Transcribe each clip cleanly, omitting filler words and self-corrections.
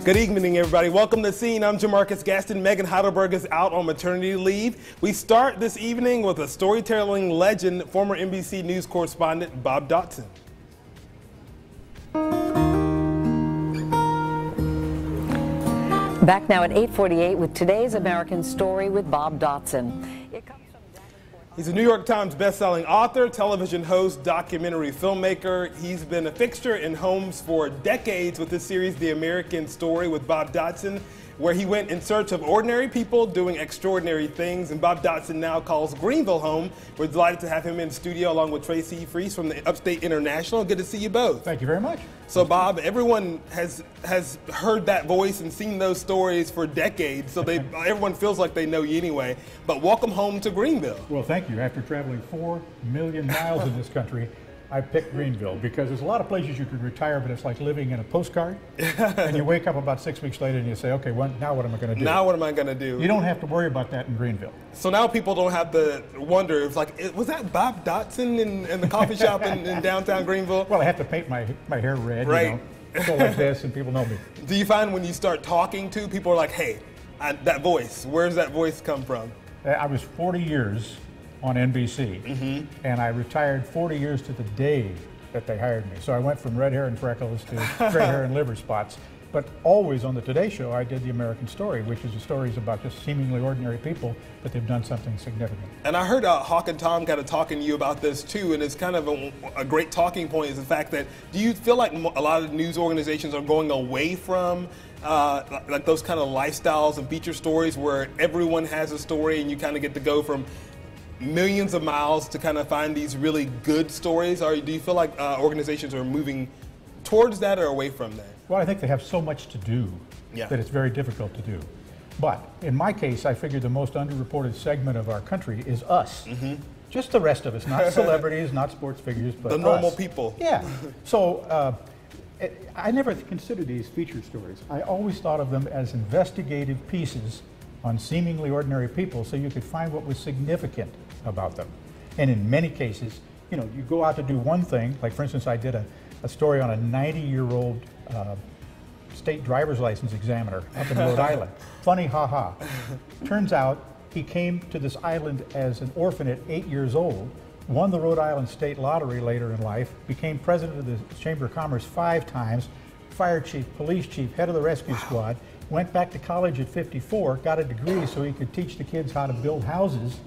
Good evening, everybody. Welcome to Scene. I'm Jamarcus Gaston. Megan Heidelberg is out on maternity leave. We start this evening with a storytelling legend, former NBC News correspondent Bob Dotson. Back now at 8:48 with today's American Story with Bob Dotson. He's a New York Times best-selling author, television host, documentary filmmaker. He's been a fixture in homes for decades with this series, The American Story with Bob Dotson, where he went in search of ordinary people doing extraordinary things. And Bob Dotson now calls Greenville home. We're delighted to have him in studio along with Tracie Frese from the Upstate International. Good to see you both. Thank you very much. So Bob, everyone has heard that voice and seen those stories for decades, so everyone feels like they know you anyway. But welcome home to Greenville. Well, thank you. After traveling 4 million miles in this country, I picked Greenville because there's a lot of places you could retire, but it's like living in a postcard. And you wake up about 6 weeks later and you say, okay, well, now what am I going to do? Now what am I going to do? You don't have to worry about that in Greenville. So now people don't have to wonder, it's like, was that Bob Dotson in the coffee shop in downtown Greenville? Well, I have to paint my hair red, right. You know, go like this, and people know me. Do you find when you start talking to people are like, hey, that voice, where does that voice come from? I was 40 years on NBC, and I retired 40 years to the day that they hired me. So I went from red hair and freckles to gray hair and liver spots. But always on the Today Show, I did The American Story, which is the stories about just seemingly ordinary people, but they've done something significant. And I heard Hawk and Tom kind of talking to you about this too, and it's kind of a great talking point is the fact that, do you feel like a lot of news organizations are going away from like those kind of lifestyles and feature stories where everyone has a story and you kind of get to go from millions of miles to kind of find these really good stories? Or do you feel like organizations are moving towards that or away from that? Well, I think they have so much to do that it's very difficult to do. But in my case, I figure the most underreported segment of our country is us. Just the rest of us, not celebrities, not sports figures, but the normal people. Yeah. So I never considered these feature stories. I always thought of them as investigative pieces on seemingly ordinary people so you could find what was significant about them. And in many cases, you know, you go out to do one thing, like for instance, I did a story on a 90-year-old state driver's license examiner up in Rhode Island. Funny, ha-ha. Turns out he came to this island as an orphan at 8 years old, won the Rhode Island State Lottery later in life, became president of the Chamber of Commerce 5 times, fire chief, police chief, head of the rescue squad, went back to college at 54, got a degree so he could teach the kids how to build houses,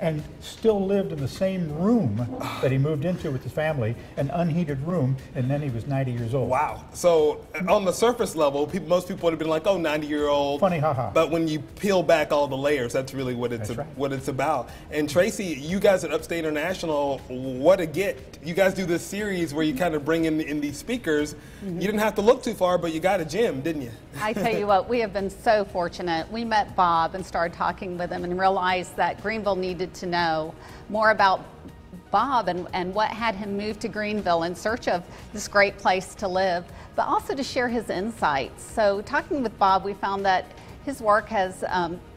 and still lived in the same room that he moved into with his family, an unheated room, and then he was 90 years old. Wow. So on the surface level, most people would have been like, oh, 90-year-old. Funny, haha. But when you peel back all the layers, that's really what it's what it's about. And Tracie, you guys at Upstate International, what a get. You guys do this series where you kind of bring in these speakers. You didn't have to look too far, but you got a gem, didn't you? I tell you what, we have been so fortunate. We met Bob and started talking with him and realized that Greenville needed to know more about Bob and what had him move to Greenville in search of this great place to live, but also to share his insights. So talking with Bob, we found that his work has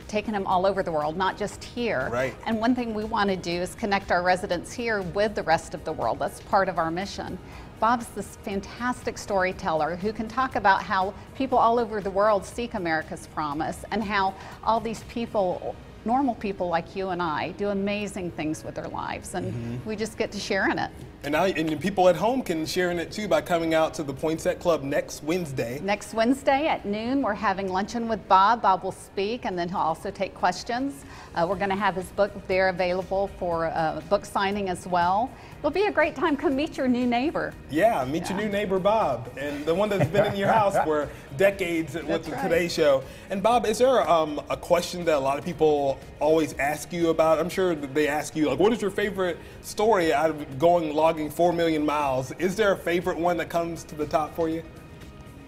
taken him all over the world, not just here. Right. And one thing we want to do is connect our residents here with the rest of the world. That's part of our mission. Bob's this fantastic storyteller who can talk about how people all over the world seek America's promise and how all these people, normal people like you and I, do amazing things with their lives, and we just get to share in it. And now, and people at home can share in it too by coming out to the Poinsett Club next Wednesday. Next Wednesday at noon, we're having luncheon with Bob. Bob will speak, and then he'll also take questions. We're going to have his book there available for book signing as well. It'll be a great time. Come meet your new neighbor. Yeah, meet your new neighbor, Bob, and the one that's been in your house for decades with the Today Show. And Bob, is there a question that a lot of people always ask you about? I'm sure that they ask you, like, what is your favorite story out of logging 4 million miles? Is there a favorite one that comes to the top for you?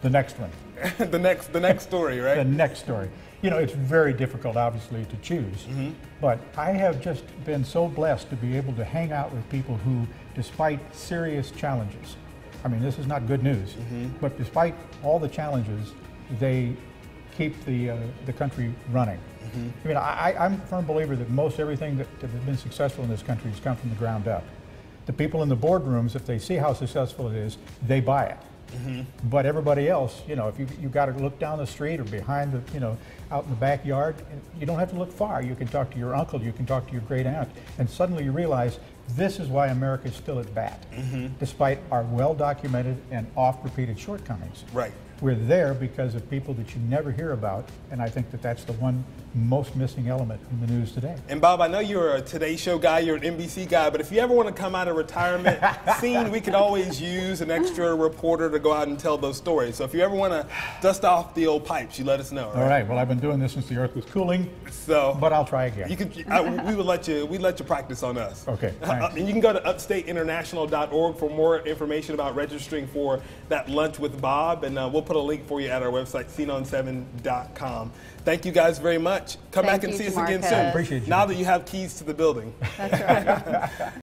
The next one. the next story, right? The next story. You know, it's very difficult, obviously, to choose, but I have just been so blessed to be able to hang out with people who, despite serious challenges, I mean, this is not good news, but despite all the challenges, they keep the country running. I mean, I'm a firm believer that most everything that has been successful in this country has come from the ground up. The people in the boardrooms, if they see how successful it is, they buy it. But everybody else, you know, if you got to look down the street or behind the, you know, out in the backyard, you don't have to look far. You can talk to your uncle, you can talk to your great aunt, and suddenly you realize this is why America is still at bat, despite our well-documented and oft-repeated shortcomings. Right. We're there because of people that you never hear about, and I think that that's the one most missing element in the news today. And Bob, I know you're a Today Show guy, you're an NBC guy, but if you ever want to come out of retirement scene, we could always use an extra reporter to go out and tell those stories. So if you ever want to dust off the old pipes, you let us know. All right. Well, I've been doing this since the Earth was cooling, but I'll try again. You can. We'd let you practice on us. Okay. Thanks. And you can go to upstateinternational.org for more information about registering for that lunch with Bob, and we'll put a link for you at our website, sceneon7.com. Thank you guys very much. Come back and see us again soon. Appreciate you. Now that you have keys to the building. That's right.